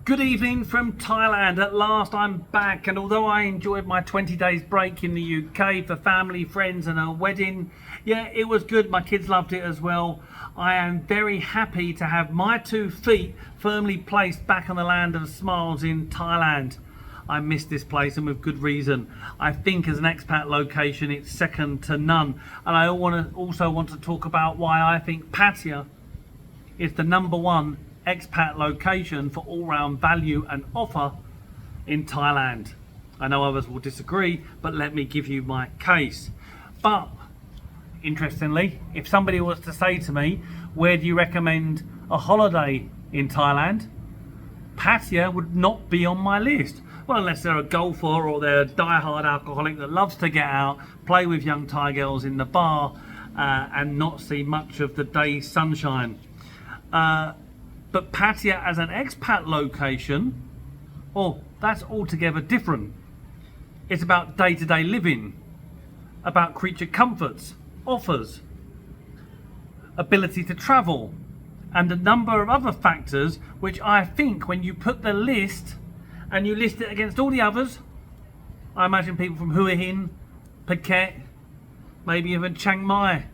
Good evening from Thailand. At last I'm back, and although I enjoyed my 20 days break in the UK for family, friends and a wedding, yeah, it was good. My kids loved it as well. I am very happy to have my 2 feet firmly placed back on the land of smiles in Thailand. I miss this place, and with good reason. I think as an expat location it's second to none, and I also want to talk about why I think Pattaya is the #1 expat location for all-round value and offer in Thailand. I know others will disagree, but let me give you my case. But interestingly, if somebody was to say to me, where do you recommend a holiday in Thailand, Pattaya would not be on my list. Well, unless they're a golfer or they're a die-hard alcoholic that loves to get out, play with young Thai girls in the bar and not see much of the day's sunshine. But Pattaya as an expat location, oh, that's altogether different. It's about day-to-day living, about creature comforts, offers, ability to travel, and a number of other factors which I think when you put the list and you list it against all the others, I imagine people from Hua Hin, Phuket, maybe even Chiang Mai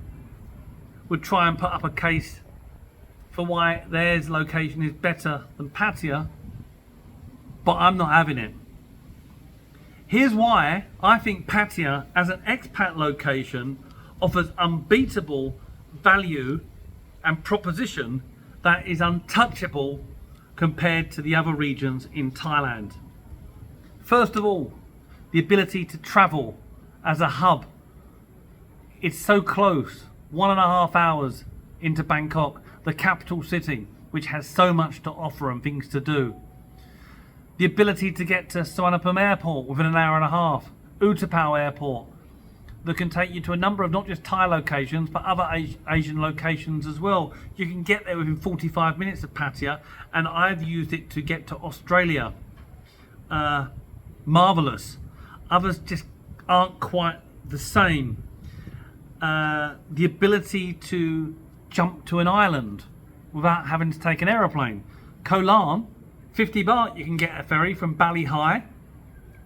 would try and put up a case for why theirs location is better than Pattaya, but I'm not having it. Here's why I think Pattaya as an expat location offers unbeatable value and proposition that is untouchable compared to the other regions in Thailand. First of all, the ability to travel as a hub. It's so close, 1.5 hours into Bangkok, the capital city, which has so much to offer and things to do. The ability to get to Suvarnabhumi Airport within 1.5 hours, Utapao Airport, that can take you to a number of not just Thai locations, but other Asian locations as well. You can get there within 45 minutes of Pattaya, and I've used it to get to Australia. Marvellous. Others just aren't quite the same. The ability to jump to an island without having to take an aeroplane. Koh Larn, 50 baht, you can get a ferry from Bali High,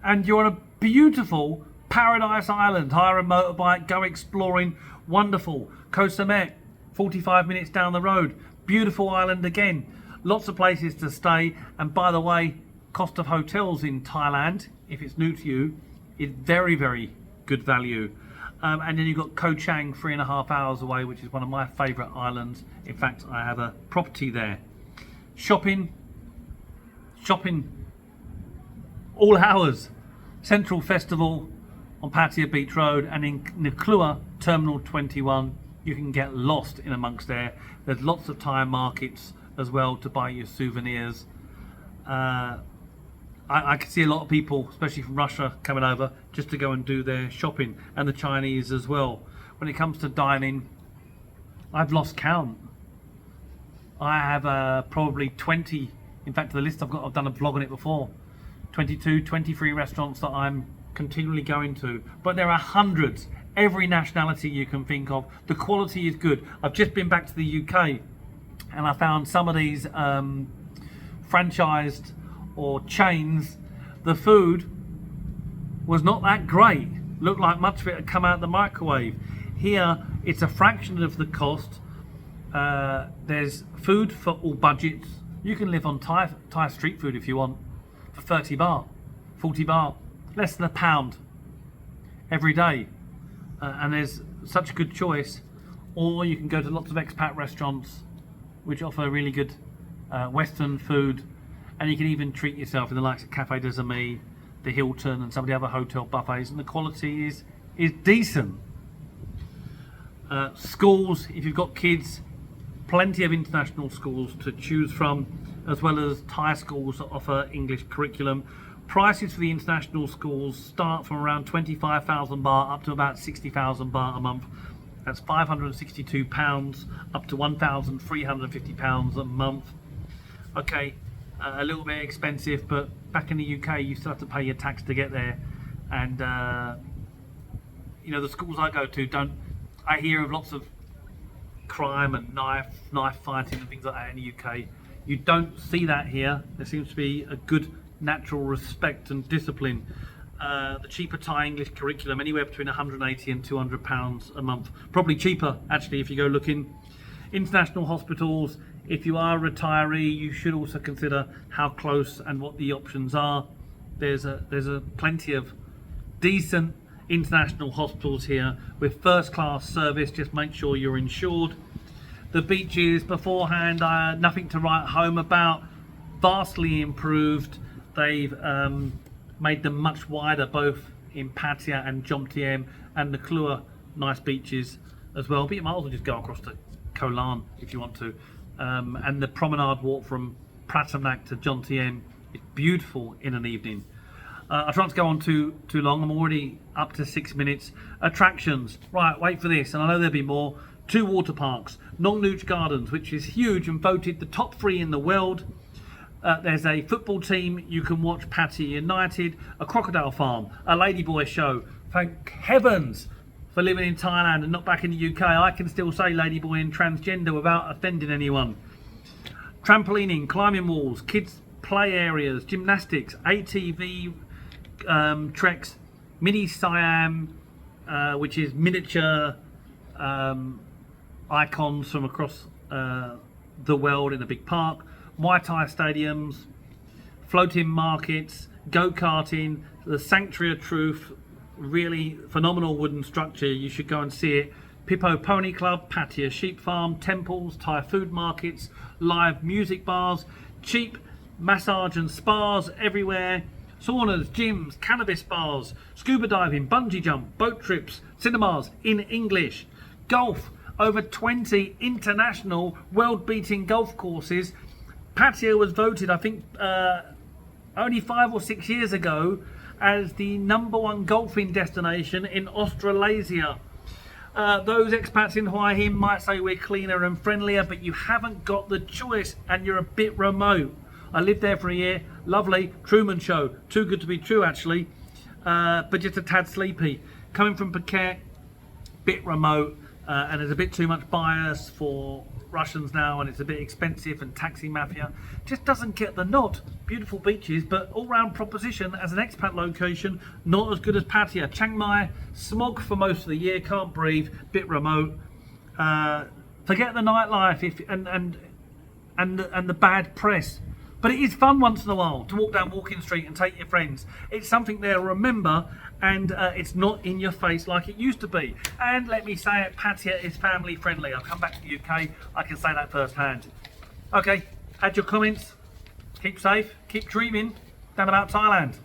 and you're on a beautiful paradise island. Hire a motorbike, go exploring, wonderful. Koh Samet, 45 minutes down the road, beautiful island again. Lots of places to stay, and by the way, cost of hotels in Thailand, if it's new to you, is very, very good value. And then you've got Koh Chang, 3.5 hours away, which is one of my favourite islands. In fact, I have a property there. Shopping, all hours. Central Festival on Pattaya Beach Road, and in Nuklua Terminal 21, you can get lost in amongst there. There's lots of Thai markets as well to buy your souvenirs. I can see a lot of people, especially from Russia, coming over just to go and do their shopping, and the Chinese as well. When it comes to dining, I've lost count. I have probably 20, in fact the list I've done a vlog on it before, 22, 23 restaurants that I'm continually going to, but there are hundreds, every nationality you can think of. The quality is good. I've just been back to the UK, and I found some of these franchised or chains, the food was not that great. Looked like much of it had come out of the microwave. Here it's a fraction of the cost. There's food for all budgets. You can live on Thai street food if you want for 30 baht, 40 baht, less than £1 every day, and there's such a good choice. Or you can go to lots of expat restaurants which offer really good Western food, and you can even treat yourself in the likes of Cafe des Amis, the Hilton, and some of the other hotel buffets, and the quality is decent. Schools, if you've got kids, plenty of international schools to choose from, as well as Thai schools that offer English curriculum. Prices for the international schools start from around 25,000 baht up to about 60,000 baht a month. That's £562 up to £1,350 a month. Okay, a little bit expensive, but back in the UK you still have to pay your tax to get there. And you know, the schools I go to I hear of lots of crime and knife fighting and things like that in the UK. You don't see that here. There seems to be a good natural respect and discipline. The cheaper Thai English curriculum, anywhere between 180 and 200 pounds a month. Probably cheaper actually if you go looking. International hospitals, if you are a retiree, you should also consider how close and what the options are. There's a plenty of decent international hospitals here with first class service. Just make sure you're insured. The beaches beforehand, nothing to write home about. Vastly improved. They've made them much wider, both in Pattaya and Jomtien, and the Klua, nice beaches as well. But you might also just go across to Koh Larn if you want to. And the promenade walk from Pratamnak to Jomtien is beautiful in an evening. I try not to go on too long. I'm already up to 6 minutes. Attractions. Right, wait for this, and I know there'll be more. 2 water parks. Nong Nooch Gardens, which is huge and voted the top 3 in the world. There's a football team you can watch, Pattaya United. A crocodile farm. A ladyboy show. Thank heavens for living in Thailand and not back in the UK. I can still say ladyboy and transgender without offending anyone. Trampolining, climbing walls, kids play areas, gymnastics, ATV treks, mini Siam, which is miniature icons from across the world in a big park, Muay Thai stadiums, floating markets, go-karting, the Sanctuary of Truth, really phenomenal wooden structure. You should go and see it. Pippo Pony Club, Pattaya Sheep Farm, temples, Thai food markets, live music bars, cheap massage and spas everywhere, saunas, gyms, cannabis bars, scuba diving, bungee jump, boat trips, cinemas in English, golf, over 20 international world-beating golf courses. Pattaya was voted, I think, only 5 or 6 years ago as the #1 golfing destination in Australasia. Those expats in Hawaii might say we're cleaner and friendlier, but you haven't got the choice and you're a bit remote. I lived there for a year, lovely, Truman Show, too good to be true actually, but just a tad sleepy. Coming from Phuket, bit remote, and there's a bit too much bias for Russians now, and it's a bit expensive, and taxi mafia just doesn't get the nod. Beautiful beaches, but all-round proposition as an expat location, not as good as Pattaya. Chiang Mai, smog for most of the year, can't breathe, bit remote. Forget the nightlife and the bad press. But it is fun once in a while to walk down Walking Street and take your friends. It's something they'll remember, and it's not in your face like it used to be. And let me say it, Pattaya is family friendly. I've come back to the UK, I can say that firsthand. Okay, add your comments, keep safe, keep dreaming, down about Thailand.